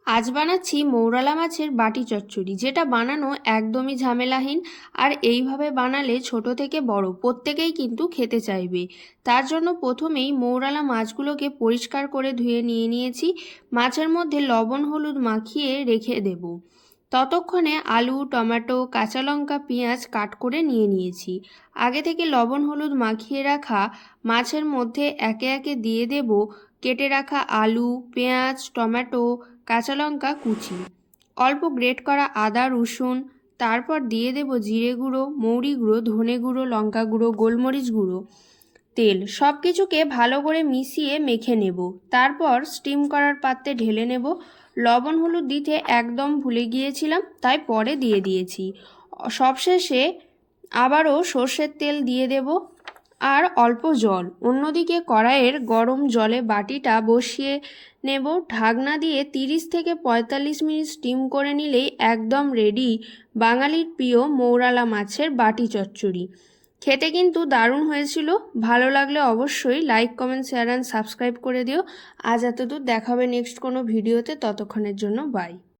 আজ বানাচ্ছি মৌরালা মাছের বাটি চচ্চড়ি, যেটা বানানো একদমই ঝামেলাহীন। আর এইভাবে বানালে ছোট থেকে বড় প্রত্যেকেই কিন্তু খেতে চাইবে। তার জন্য প্রথমেই মৌরালা মাছগুলোকে পরিষ্কার করে ধুয়ে নিয়ে নিয়েছি। মাছের মধ্যে লবণ হলুদ মাখিয়ে রেখে দেব। ততক্ষণে আলু, টমেটো, কাঁচা লঙ্কা, পেঁয়াজ কাট করে নিয়ে নিয়েছি। আগে থেকে লবণ হলুদ মাখিয়ে রাখা মাছের মধ্যে একে একে দিয়ে দেব কেটে রাখা আলু, পেঁয়াজ, টমেটো, কাঁচা লঙ্কা কুচি, অল্প গ্রেট করা আদা রসুন। তারপর দিয়ে দেব জিরে গুঁড়ো, মৌরি গুঁড়ো, ধনে গুঁড়ো, লঙ্কা গুঁড়ো, গোলমরিচ গুঁড়ো, তেল। সব কিছুকে ভালো করে মিশিয়ে মেখে নেব। তারপর স্টিম করার পাত্রে ঢেলে নেব। লবণ হলুদ দিতে একদম ভুলে গিয়েছিলাম, তাই পরে দিয়ে দিয়েছি। সবশেষে আবারও সর্ষের তেল দিয়ে দেব আর অল্প জল। অন্যদিকে কড়াইয়ের গরম জলে বাটিটা বসিয়ে নেব। ঢাকনা দিয়ে 30 থেকে 45 মিনিট স্টিম করে নিলেই একদম রেডি বাঙালির প্রিয় মৌরালা মাছের বাটি চচ্চড়ি। খেতে কিন্তু দারুণ হয়েছিল। ভালো লাগলে অবশ্যই like, comment, share and subscribe করে দিও। আজ এতদূর, দেখা হবে নেক্সট কোনো ভিডিওতে। ততক্ষণের জন্য বাই।